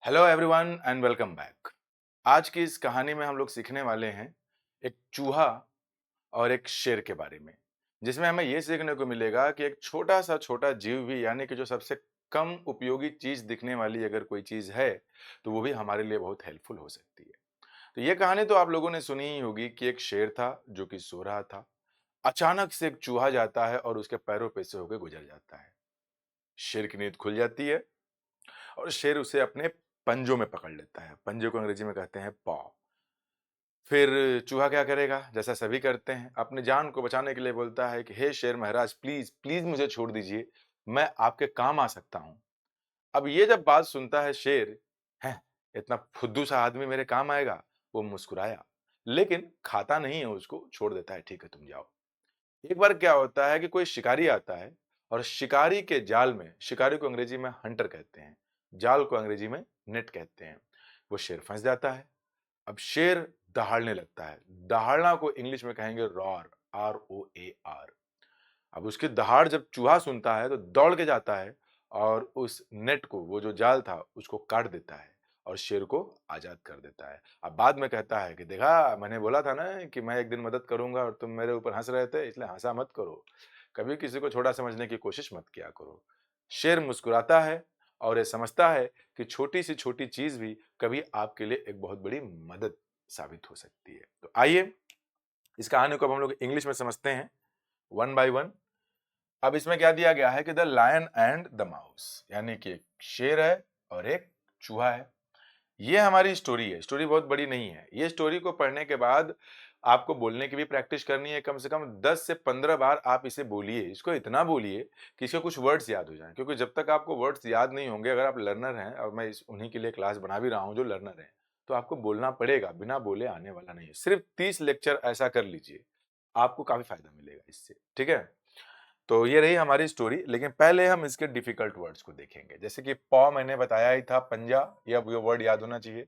Hello everyone and welcome back. आज की इस कहानी में हम लोग सीखने वाले हैं एक चूहा और एक शेर के बारे में, जिसमें हमें ये सीखने को मिलेगा कि एक छोटा सा छोटा जीव भी यानी कि जो सबसे कम उपयोगी चीज दिखने वाली अगर कोई चीज है तो वो भी हमारे लिए बहुत हेल्पफुल हो सकती है। तो ये कहानी तो आप लोगों ने सुनी ही होगी कि एक शेर था जो कि सो रहा था। अचानक से एक चूहा जाता है और उसके पैरों पे से होकर गुजर जाता है। शेर की नींद खुल जाती है और शेर उसे अपने पंजों में पकड़ लेता है। पंजे को अंग्रेजी में कहते हैं पॉ। फिर चूहा क्या करेगा? जैसा सभी करते हैं, अपनी जान को बचाने के लिए बोलता है कि हे शेर महाराज, प्लीज प्लीज मुझे छोड़ दीजिए, मैं आपके काम आ सकता हूं। अब ये जब बात सुनता है शेर, है इतना फुद्दू सा आदमी मेरे काम आएगा? वो मुस्कुराया, लेकिन खाता नहीं है उसको, छोड़ देता है। ठीक है, तुम जाओ। एक बार क्या होता है कि कोई शिकारी आता है और शिकारी के जाल में, शिकारी को अंग्रेजी में हंटर कहते हैं, जाल को अंग्रेजी में नेट कहते हैं, वो शेर फंस जाता है। अब शेर दहाड़ने लगता है। दहाड़ना को इंग्लिश में कहेंगे रॉर, ROAR। अब उसकी दहाड़ जब चूहा सुनता है तो दौड़ के जाता है और उस नेट को, वो जो जाल था, उसको काट देता है और शेर को आजाद कर देता है। अब बाद में कहता है कि देखा, मैंने बोला था ना कि मैं एक दिन मदद करूंगा और तुम मेरे ऊपर हंस रहे थे, इसलिए हंसा मत करो। कभी किसी को छोटा समझने की कोशिश मत किया करो। शेर मुस्कुराता है और ये समझता है कि छोटी सी छोटी चीज भी कभी आपके लिए एक बहुत बड़ी मदद साबित हो सकती है। तो आइए इस कहानी को अब हम लोग इंग्लिश में समझते हैं, वन बाय वन। अब इसमें क्या दिया गया है कि the lion and the mouse, यानी कि एक शेर है और एक चूहा है। ये हमारी स्टोरी है। स्टोरी बहुत बड़ी नहीं है। ये स्टोरी को पढ़ने के बाद आपको बोलने की भी प्रैक्टिस करनी है। कम से कम 10 से 15 बार आप इसे बोलिए। इसको इतना बोलिए कि इसके कुछ वर्ड्स याद हो जाएं, क्योंकि जब तक आपको वर्ड्स याद नहीं होंगे, अगर आप लर्नर हैं और मैं उन्हीं के लिए क्लास बना भी रहा हूं जो लर्नर हैं, तो आपको बोलना पड़ेगा। बिना बोले आने वाला नहीं है। सिर्फ 30 लेक्चर ऐसा कर लीजिए, आपको काफी फायदा मिलेगा इससे। ठीक है, तो ये रही हमारी स्टोरी। लेकिन पहले हम इसके डिफिकल्ट वर्ड्स को देखेंगे। जैसे कि पॉ मैंने बताया ही था, पंजा, या ये वर्ड याद होना चाहिए।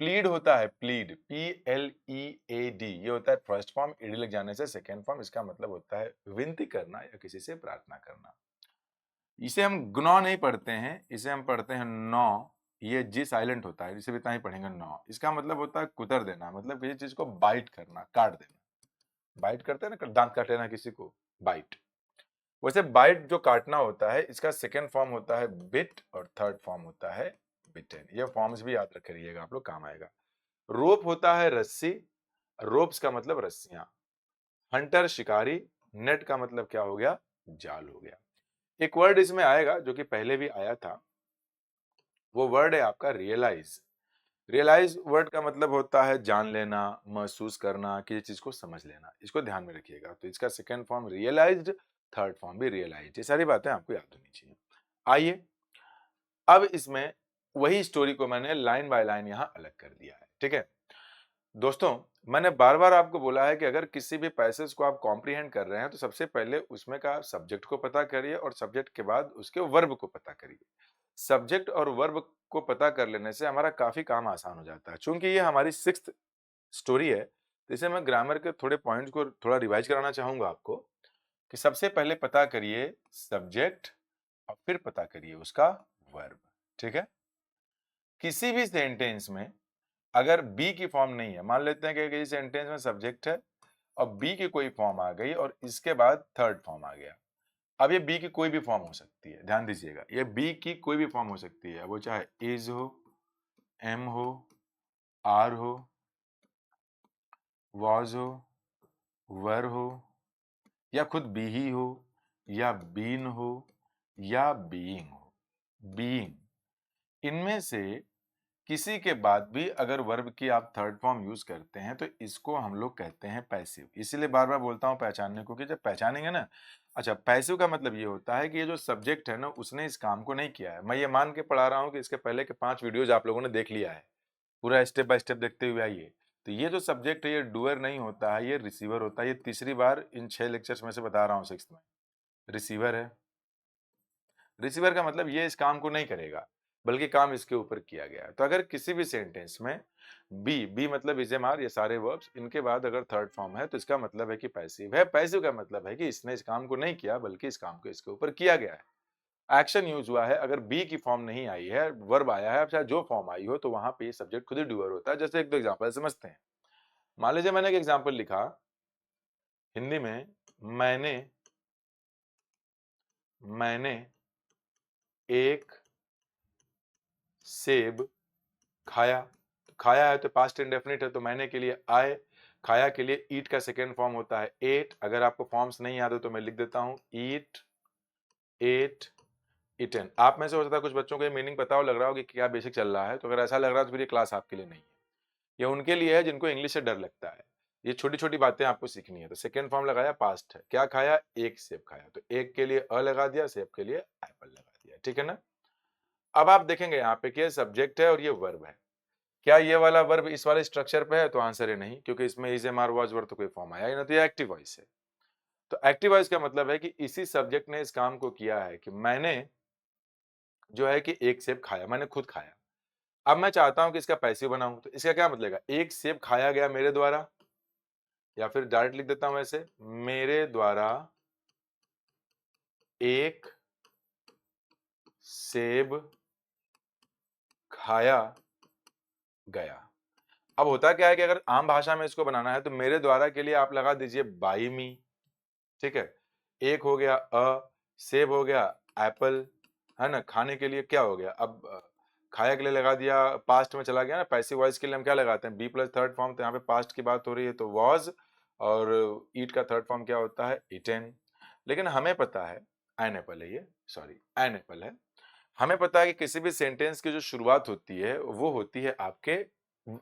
प्लीड होता है, प्लीड, PLEAD, ये होता है फर्स्ट फॉर्म। ईडी लग जाने से सेकेंड फॉर्म। इसका मतलब होता है विनती करना या किसी से प्रार्थना करना। इसे हम ग्नॉ नहीं पढ़ते हैं, इसे हम पढ़ते हैं नौ। ये जी साइलेंट होता है, इसे भी इतना ही पढ़ेंगे, नौ। इसका मतलब होता है कुतर देना, मतलब किसी चीज को बाइट करना, काट देना। बाइट करते हैं ना, दांत काट लेना किसी को, बाइट। वैसे बाइट जो काटना होता है, इसका सेकेंड फॉर्म होता है बिट और थर्ड फॉर्म होता है बिटेन। ये फॉर्म्स भी याद रखे रहिएगा, आप लोग काम आएगा। रोप होता है रस्सी, रोप्स का मतलब रस्सियां। हंटर शिकारी, नेट का मतलब क्या हो गया? जाल हो गया। एक वर्ड इसमें आएगा जो कि पहले भी आया था, वो वर्ड है आपका रियलाइज। रियलाइज वर्ड का मतलब होता है जान लेना, महसूस करना, किसी चीज को समझ लेना। इसको ध्यान में रखिएगा। तो इसका second form realized, third form भी रियलाइज्ड। ये सारी बातें आपको याद होनी चाहिए। आइए अब इसमें वही स्टोरी को मैंने लाइन बाय लाइन यहां अलग कर दिया है। ठीक है दोस्तों, मैंने बार बार आपको बोला है कि अगर किसी भी पैसेज को आप कॉम्प्रीहेंड कर रहे हैं तो सबसे पहले उसमें का सब्जेक्ट को पता करिए और सब्जेक्ट के बाद उसके वर्ब को पता करिए। सब्जेक्ट और वर्ब को पता कर लेने से हमारा काफी काम आसान हो जाता है। चूंकि ये हमारी सिक्स्थ स्टोरी है, तो इसे मैं ग्रामर के थोड़े पॉइंट्स को थोड़ा रिवाइज कराना चाहूंगा आपको कि सबसे पहले पता करिए सब्जेक्ट और फिर पता करिए उसका वर्ब। ठीक है, किसी भी सेंटेंस में अगर बी की फॉर्म नहीं है, मान लेते हैं कि किसी सेंटेंस में सब्जेक्ट है और बी की कोई फॉर्म आ गई और इसके बाद थर्ड फॉर्म आ गया। अब ये बी की कोई भी फॉर्म हो सकती है, ध्यान दीजिएगा, ये बी की कोई भी फॉर्म हो सकती है। वो चाहे इज हो, एम हो, आर हो, वॉज हो, वर हो, या खुद बी ही हो, या बीन हो, या बीइंग हो। बीइंग, इनमें से किसी के बाद भी अगर वर्ब की आप थर्ड फॉर्म यूज करते हैं तो इसको हम लोग कहते हैं पैसिव। इसीलिए बार बार बोलता हूं पहचानने को, कि जब पहचानेंगे ना। अच्छा, पैसिव का मतलब ये होता है कि ये जो सब्जेक्ट है ना, उसने इस काम को नहीं किया है। मैं ये मान के पढ़ा रहा हूं कि इसके पहले के 5 वीडियोज आप लोगों ने देख लिया है, पूरा स्टेप बाय स्टेप देखते हुए आइए। तो ये जो सब्जेक्ट है, ये डूअर नहीं होता है, ये रिसीवर होता है। ये तीसरी बार इन 6 लेक्चर्स में से बता रहा हूँ, सिक्स में रिसीवर है। रिसीवर का मतलब ये इस काम को नहीं करेगा, बल्कि काम इसके ऊपर किया गया है। तो अगर किसी भी सेंटेंस में बी, बी मतलब इजेमार, ये सारे वर्ब्स, इनके बाद अगर थर्ड फॉर्म है तो इसका मतलब है कि पैसिव है। पैसिव का मतलब है कि इसने इस काम को नहीं किया, बल्कि इस काम को इसके ऊपर किया गया है। एक्शन यूज हुआ है, अगर बी की फॉर्म नहीं आई है, वर्ब आया है, चाहे जो फॉर्म आई हो, तो वहां पे ये सब्जेक्ट खुद ही डूअर होता है। जैसे एक दो एग्जांपल समझते हैं। मान लीजिए मैंने एक एग्जांपल लिखा हिंदी में, मैंने एक सेब खाया। खाया है तो पास्ट इंडेफिनिट है, तो मैंने के लिए आए, खाया के लिए ईट का सेकेंड फॉर्म होता है एट। अगर आपको फॉर्म्स नहीं याद हो तो मैं लिख देता हूं, ईट, एट, इटन। आप में से हो सकता है कुछ बच्चों को ये मीनिंग पता हो, लग रहा हो कि क्या बेसिक चल रहा है, तो अगर ऐसा लग रहा है तो फिर ये क्लास आपके लिए नहीं है। ये उनके लिए है जिनको इंग्लिश से डर लगता है। ये छोटी छोटी बातें आपको सीखनी है। तो सेकेंड फॉर्म लगाया, पास्ट है, क्या खाया, एक सेब खाया, तो एक के लिए अ लगा दिया, सेब के लिए एप्पल लगा दिया, ठीक है ना। अब आप देखेंगे यहाँ पे कि सब्जेक्ट है और ये वर्ब है। क्या ये वाला वर्ब इस वाले स्ट्रक्चर पे है, तो आंसर है नहीं, क्योंकि इसमें इज, एम, आर, वाज, वर तो कोई फॉर्म आया ही ना, तो ये एक्टिव वॉइस है। तो एक्टिव वॉइस का मतलब है कि इसी सब्जेक्ट ने इस काम को किया है कि मैंने जो है कि एक सेब खाया, मैंने खुद खाया। अब मैं चाहता हूं कि इसका पैसिव बनाऊं, तो इसका क्या मतलब है, एक सेब खाया गया मेरे द्वारा, या फिर डायरेक्ट लिख देता हूं ऐसे, मेरे द्वारा एक सेब खाया गया। अब होता क्या है कि अगर आम भाषा में इसको बनाना है तो मेरे द्वारा के लिए आप लगा दीजिए बाई मी, ठीक है। एक हो गया अ, सेब हो गया एप्पल, है ना। खाने के लिए क्या हो गया, अब खाया के लिए लगा दिया, पास्ट में चला गया ना। पैसिव वॉइस के लिए हम क्या लगाते हैं, बी प्लस थर्ड फॉर्म, तो यहाँ पे पास्ट की बात हो रही है तो वॉज, और ईट का थर्ड फॉर्म क्या होता है, इटेन। लेकिन हमें पता है, एन एप्पल है ये, सॉरी एन एप्पल है। हमें पता है कि किसी भी सेंटेंस की जो शुरुआत होती है वो होती है आपके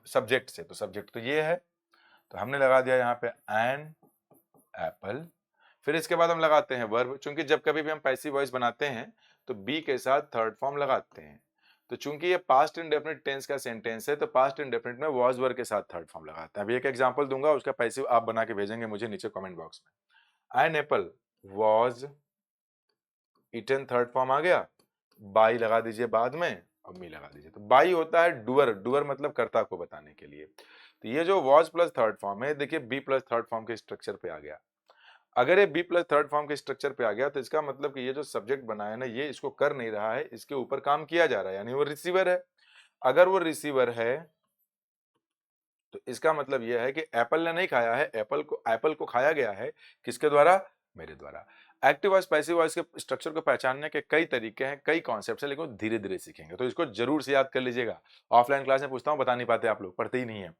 सब्जेक्ट से। तो सब्जेक्ट तो ये है, तो हमने लगा दिया यहाँ पे एन एप्पल। फिर इसके बाद हम लगाते हैं वर्ब, चूंकि जब कभी भी हम पैसिव वॉइस बनाते हैं तो बी के साथ थर्ड फॉर्म लगाते हैं। तो चूंकि ये पास्ट इंडेफिनिट टेंस का सेंटेंस है, तो पास्ट इंडेफिनिट में वाज वर के साथ थर्ड फॉर्म लगाते हैं। अभी एक एग्जांपल दूंगा, उसका पैसिव आप बना के भेजेंगे मुझे नीचे कमेंट बॉक्स में। An apple was eaten, third form आ गया, बाई लगा दीजिए बाद में और मी लगा दीजिए। तो बाई होता है डुअर, डुअर मतलब कर्ता को बताने के लिए। तो ये जो वॉज प्लस थर्ड फॉर्म है, देखिए बी प्लस थर्ड फॉर्म के स्ट्रक्चर पे आ गया। अगर ये बी प्लस थर्ड फॉर्म के स्ट्रक्चर पे आ गया तो इसका मतलब कि ये जो सब्जेक्ट बना है ना, ये इसको कर नहीं रहा है, इसके ऊपर काम किया जा रहा है, यानी वो रिसीवर है। अगर वो रिसीवर है तो इसका मतलब यह है कि एप्पल ने नहीं खाया है, एप्पल को खाया गया है, किसके द्वारा, मेरे द्वारा। एक्टिव वॉइस पैसिव वॉइस के स्ट्रक्चर को पहचानने के कई तरीके हैं, कई कॉन्सेप्ट्स हैं, लेकिन धीरे धीरे सीखेंगे, तो इसको जरूर से याद कर लीजिएगा। ऑफलाइन क्लास में पूछता हूं, बता नहीं पाते आप लोग, पढ़ते ही नहीं है।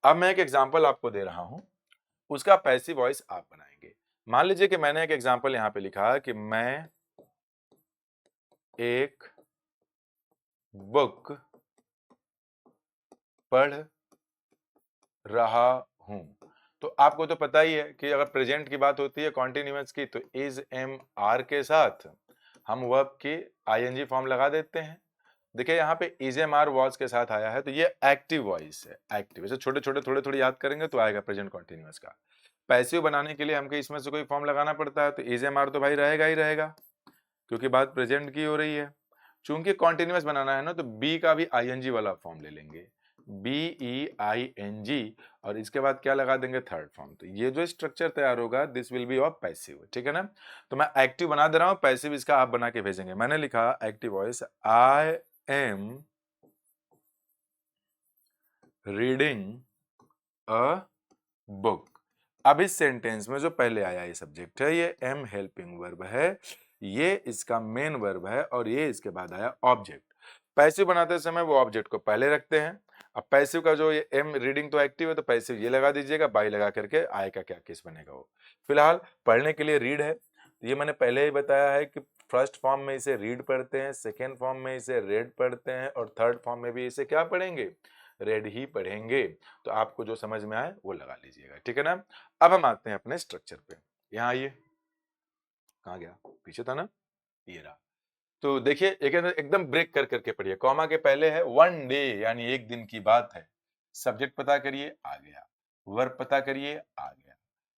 अब मैं एक एग्जाम्पल आपको दे रहा हूं, उसका पैसिव वॉइस आप बनाएंगे। मान लीजिए कि मैंने एक एग्जाम्पल यहां पे लिखा कि मैं एक बुक पढ़ रहा हूं। तो आपको तो पता ही है कि अगर प्रेजेंट की बात होती है कॉन्टिन्यूअस की, तो इज, एम, आर के साथ हम वर्ब की आईएनजी फॉर्म लगा देते हैं। देखिए यहाँ पे इज, एम, आर, वॉज के साथ आया है, तो ये एक्टिव वॉइस है। एक्टिव ऐसे छोटे छोटे थोड़े थोड़े याद करेंगे तो आएगा प्रेजेंट कॉन्टिन्यूअस का। पैसिव बनाने के लिए हमको इसमें से कोई फॉर्म लगाना पड़ता है, तो इज, एम, आर तो भाई रहेगा ही रहेगा, क्योंकि बात प्रेजेंट की हो रही है। चूंकि कॉन्टिन्यूअस बनाना है ना, तो बी का भी आईएनजी वाला फॉर्म ले लेंगे, BEING, और इसके बाद क्या लगा देंगे, थर्ड फॉर्म। तो ये जो स्ट्रक्चर तैयार होगा, this will be of passive, ठीक है ना। तो मैं एक्टिव बना दे रहा हूं, पैसिव इसका आप बना के भेजेंगे। मैंने लिखा active voice, I am reading a book. अब इस सेंटेंस में जो पहले आया ये सब्जेक्ट है, ये एम हेल्पिंग वर्ब है, ये इसका मेन वर्ब है, और ये इसके बाद आया ऑब्जेक्ट। पैसिव बनाते समय वो ऑब्जेक्ट को पहले रखते हैं। अब पैसिव का जो ये एम रीडिंग तो एक्टिव है, तो पैसिव ये लगा दीजिएगा, बाई लगा करके आय का क्या केस बनेगा वो। फिलहाल पढ़ने के लिए रीड है, तो ये मैंने पहले ही बताया है कि फर्स्ट फॉर्म में इसे रीड पढ़ते हैं, सेकेंड फॉर्म में इसे रेड पढ़ते हैं, और थर्ड फॉर्म में भी इसे क्या पढ़ेंगे, रेड ही पढ़ेंगे। तो आपको जो समझ में आए वो लगा लीजिएगा, ठीक है ना। अब हम आते हैं अपने स्ट्रक्चर पे, यहाँ आइए, कहाँ गया, पीछे था ना, ये रहा। तो देखिए एकदम ब्रेक कर करके पढ़िए। कॉमा के पहले है वन डे, यानी एक दिन की बात है। सब्जेक्ट पता करिए, आ गया। वर्ब पता करिए, आ गया।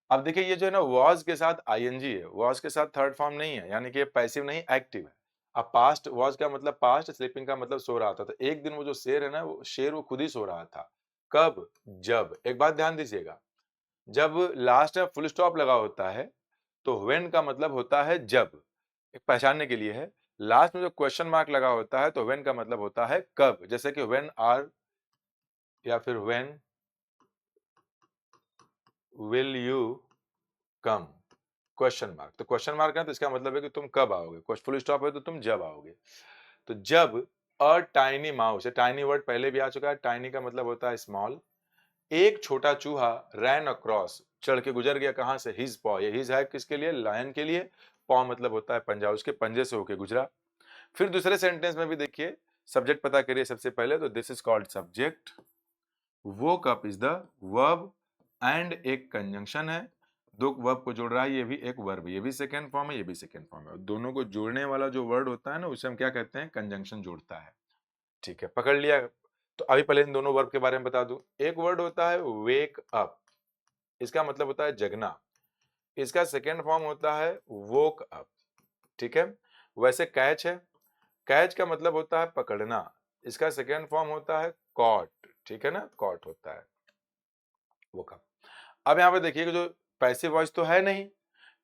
अब देखिए ये जो है ना, वॉज के साथ आईएनजी है, वॉज के साथ थर्ड फॉर्म नहीं है, यानी कि ये पैसिव नहीं, एक्टिव है। अब पास्ट, वॉज का मतलब पास्ट, स्लीपिंग का मतलब सो रहा था। तो एक दिन वो जो शेर है ना, वो शेर वो खुद ही सो रहा था। कब, जब। एक बात ध्यान दीजिएगा, जब लास्ट में फुल स्टॉप लगा होता है तो व्हेन का मतलब होता है जब, एक पहचानने के लिए है। लास्ट में जो क्वेश्चन मार्क लगा होता है तो व्हेन का मतलब होता है कब, जैसे कि व्हेन आर या फिर when will you come, question mark. तो क्वेश्चन मार्क है तो इसका मतलब है कि तुम कब आओगे, फुल स्टॉप है तो तुम जब आओगे। तो जब a tiny mouse, tiny word पहले भी आ चुका है, टाइनी का मतलब होता है स्मॉल, एक छोटा चूहा रैन अक्रॉस, चढ़ के गुजर गया, कहां से, हिज पॉ, ये हिज है किसके लिए, लायन के लिए, पॉ मतलब होता है पंजा, उसके पंजे से होके गुजरा। फिर दूसरे सेंटेंस में भी देखिए, सब्जेक्ट पता करिए सबसे पहले, तो this is called subject, woke up is the verb and एक कंजंक्शन है, दो वर्ब को जोड़ रहा है, ये भी एक वर्ब, ये भी सेकंड फॉर्म है, ये भी सेकंड फॉर्म है, दोनों को जोड़ने वाला जो वर्ड होता है ना उसे हम क्या कहते हैं, कंजंक्शन जोड़ता है। ठीक है, पकड़ लिया। तो अभी पहले इन दोनों वर्ब के बारे में बता दूं। एक वर्ड होता है वेक अप, इसका मतलब होता है जगना, इसका सेकेंड फॉर्म होता है वोक अप। ठीक है, वैसे कैच है, कैच का मतलब होता है पकड़ना, इसका सेकेंड फॉर्म होता है कॉट। ठीक है ना, कॉट होता है वोक अप। अब यहाँ पे देखिए कि जो पैसिव वॉइस तो है नहीं,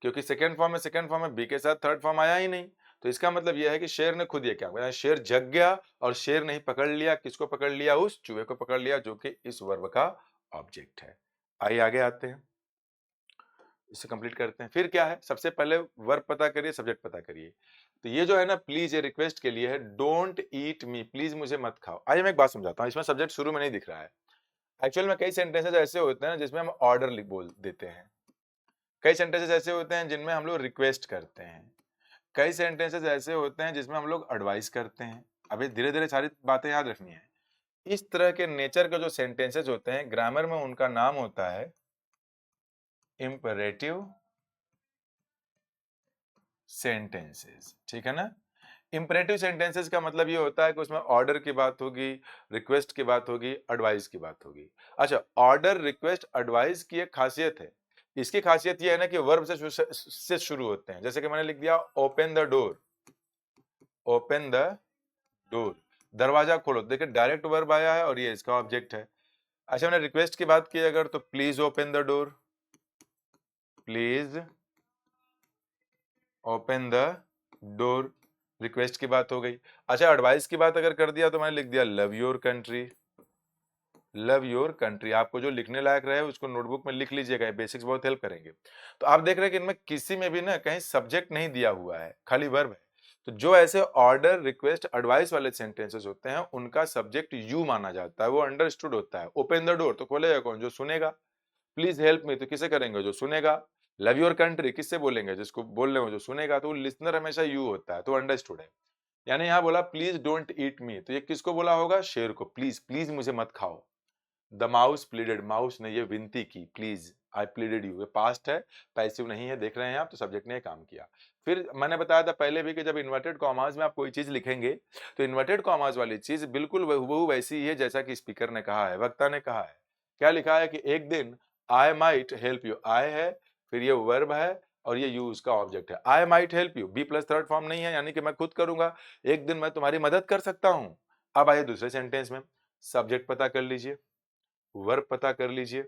क्योंकि सेकेंड फॉर्म में, बी के साथ थर्ड फॉर्म आया ही नहीं, तो इसका मतलब यह है कि शेर ने खुद ये क्या किया, शेर जग गया, और शेर नहीं पकड़ लिया, किसको पकड़ लिया, उस चूहे को पकड़ लिया, जो कि इस वर्ब का ऑब्जेक्ट है। आइए आगे आते हैं, इसे कंप्लीट करते हैं। फिर क्या है, सबसे पहले वर्ब पता करिए, सब्जेक्ट पता करिए। तो ये जो है ना, प्लीज, ये रिक्वेस्ट के लिए है, डोंट ईट मी, प्लीज मुझे मत खाओ। आइए मैं एक बात समझाता हूँ, इसमें सब्जेक्ट शुरू में नहीं दिख रहा है। एक्चुअल में कई सेंटेंसेस ऐसे होते हैं जिसमें हम ऑर्डर बोल देते हैं, कई सेंटेंसेस ऐसे होते हैं जिनमें हम लोग रिक्वेस्ट करते हैं, कई सेंटेंसेस ऐसे होते हैं जिसमें हम लोग एडवाइस करते हैं। अभी धीरे धीरे सारी बातें याद रखनी है। इस तरह के नेचर के जो सेंटेंसेस होते हैं, ग्रामर में उनका नाम होता है इंपरेटिव सेंटेंसेस। ठीक है ना, इंपरेटिव सेंटेंसेस का मतलब ये होता है कि उसमें ऑर्डर की बात होगी, रिक्वेस्ट की बात होगी, एडवाइस की बात होगी। अच्छा, ऑर्डर, रिक्वेस्ट, एडवाइस की एक खासियत है, इसकी खासियत ये है ना कि वर्ब से शुरू होते हैं। जैसे कि मैंने लिख दिया open the door, open the door, दरवाजा खोलो, देखिए डायरेक्ट वर्ब आया है और ये इसका ऑब्जेक्ट है। अच्छा, मैंने रिक्वेस्ट की बात की अगर, तो please open the door, please open the door, request की बात हो गई। अच्छा, एडवाइस की बात अगर कर दिया तो मैंने लिख दिया love your country, love your country. आपको जो लिखने लायक रहे उसको नोटबुक में लिख लीजिएगा, बेसिक्स बहुत हेल्प करेंगे। तो आप देख रहे हैं कि इनमें किसी में भी ना कहीं सब्जेक्ट नहीं दिया हुआ है, खाली वर्ब है। तो जो ऐसे ऑर्डर, रिक्वेस्ट, एडवाइस वाले सेंटेंसेस होते हैं उनका सब्जेक्ट यू माना जाता है, वो अंडरस्टूड होता है। ओपन द डोर तो खोलेगा कौन, जो सुनेगा। प्लीज हेल्प मी तो किसे करेंगे, जो सुनेगा। लव योर कंट्री किससे बोलेंगे, जिसको बोल रहे हो, जो सुनेगा। तो लिसनर हमेशा यू होता है, तो अंडरस्टूड है। यानी यहाँ बोला प्लीज डोंट ईट मी, तो ये किसको बोला होगा, शेर को, प्लीज प्लीज मुझे मत खाओ। द माउस प्लीडेड, माउस ने ये विनती की, प्लीज आई प्लीडेड यू, ये पास्ट है, पैसिव नहीं है, देख रहे हैं आप, तो सब्जेक्ट ने काम किया। फिर मैंने बताया था पहले भी कि जब इन्वर्टेड कॉमास में आप कोई चीज लिखेंगे तो इन्वर्टेड कॉमास वाली चीज बिल्कुल वो वैसी ही है जैसा कि स्पीकर ने कहा है, वक्ता ने कहा है। क्या लिखा है कि एक दिन आई माइट हेल्प यू, आई है, फिर ये वर्ब है, और ये यू उसका ऑब्जेक्ट है। I might help you, B plus third form नहीं है, यानी कि मैं खुद करूंगा, एक दिन मैं तुम्हारी मदद कर सकता हूं। अब आइए दूसरे सेंटेंस में, सब्जेक्ट पता कर लीजिए, वर्ब पता कर लीजिए।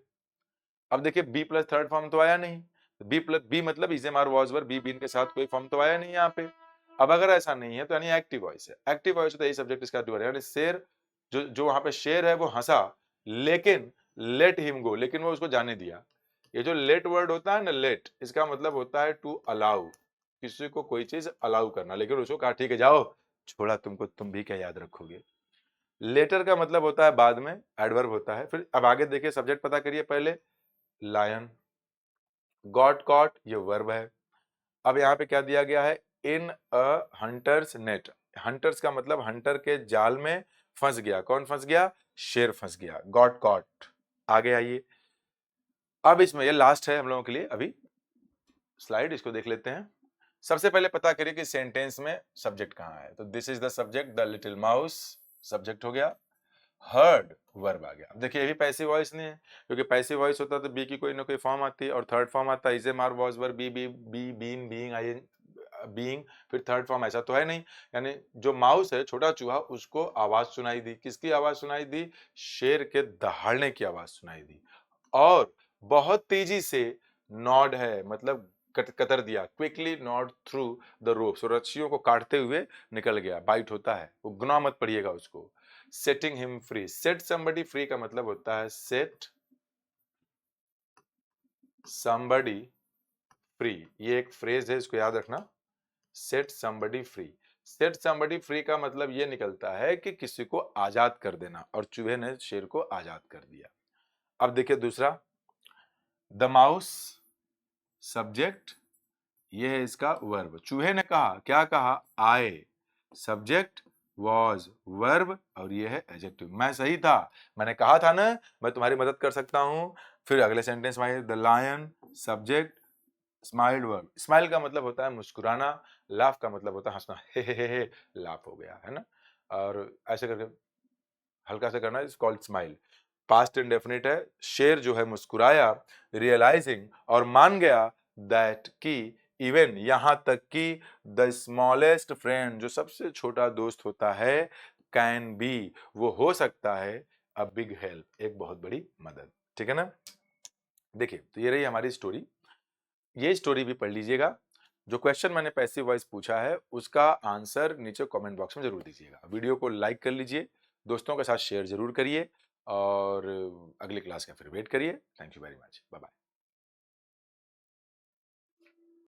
अब देखिए बी प्लस थर्ड फॉर्म तो आया नहीं, बी प्लस बी मतलब is am are was were, be been के साथ कोई फॉर्म तो आया नहीं यहाँ पे। अब अगर ऐसा नहीं है तो यानी एक्टिव वॉइस है, एक्टिव वॉइस तो यही सब्जेक्ट इसका डुअल है, यानी शेर, जो जो वहां पे शेर है वो हंसा, लेकिन लेट हिम गो, लेकिन वो उसको जाने दिया। ये जो लेट वर्ड होता है ना, लेट, इसका मतलब होता है टू अलाउ, किसी को कोई चीज अलाउ करना, लेकिन उसको कहा ठीक है जाओ, छोड़ा तुमको, तुम भी क्या याद रखोगे। लेटर का मतलब होता है बाद में, एडवर्ब होता है। फिर अब आगे देखिए, सब्जेक्ट पता करिए पहले, लायन, गॉट कॉट ये वर्ब है। अब यहाँ पे क्या दिया गया है, इन अ हंटर्स नेट, हंटर्स का मतलब हंटर के जाल में फंस गया, कौन फंस गया, शेर फंस गया, गॉट कॉट। आगे आइए, अब इसमें ये लास्ट है हम लोगों के लिए अभी स्लाइड, इसको देख लेते हैं। सबसे पहले पता करिए कि सेंटेंस में सब्जेक्ट कहाँ है, तो this is the subject, the little mouse subject हो गया, हर्ड वर्ब आ गया। अब देखिए ये भी पैसिव वॉइस नहीं है, क्योंकि पैसिव वॉइस होता तो बी की कोई ना कोई फॉर्म आती है, और थर्ड फॉर्म आता है is am are was were, be be be been being, I being, फिर थर्ड फॉर्म, ऐसा तो है नहीं। यानी जो माउस है, छोटा चूहा, उसको आवाज सुनाई दी, किसकी आवाज सुनाई दी, शेर के दहाड़ने की आवाज सुनाई दी, और बहुत तेजी से नॉड है, मतलब कतर दिया, quickly not through the ropes, रस्सियों को काटते हुए निकल गया, बाइट होता है, वो गुनाह मत पढ़िएगा उसको। Setting him free, set somebody free का मतलब होता है सेट समबडी फ्री, ये एक फ्रेज है, इसको याद रखना, set somebody free. Set somebody free का मतलब ये निकलता है कि किसी को आजाद कर देना, और चूहे ने शेर को आजाद कर दिया। अब देखिए दूसरा, द माउस सब्जेक्ट, ये है इसका वर्ब। चूहे ने कहा, क्या कहा, आए, सब्जेक्ट वॉज, वर्ब, और ये है एडजेक्टिव। मैं सही था, मैंने कहा था ना मैं तुम्हारी मदद कर सकता हूं। फिर अगले सेंटेंस में the lion subject, smiled verb, smile का मतलब होता है मुस्कुराना, लाफ का मतलब होता है हंसना, हे लाफ हो गया है ना। और ऐसे करके हल्का सा करना, is called smile. Past indefinite है, शेर जो है मुस्कुराया, रियलाइजिंग, और मान गया दैट की, इवन यहां तक कि द स्मॉलेस्ट फ्रेंड, जो सबसे छोटा दोस्त होता है, कैन बी, वो हो सकता है, अ बिग हेल्प, एक बहुत बड़ी मदद। ठीक है ना। देखिए तो ये रही हमारी स्टोरी, ये स्टोरी भी पढ़ लीजिएगा। जो क्वेश्चन मैंने पैसिव वॉइस पूछा है उसका आंसर नीचे कमेंट बॉक्स में जरूर दीजिएगा। वीडियो को लाइक कर लीजिए, दोस्तों के साथ शेयर जरूर करिए, और अगली क्लास का फिर वेट करिए। Thank you very much, bye bye.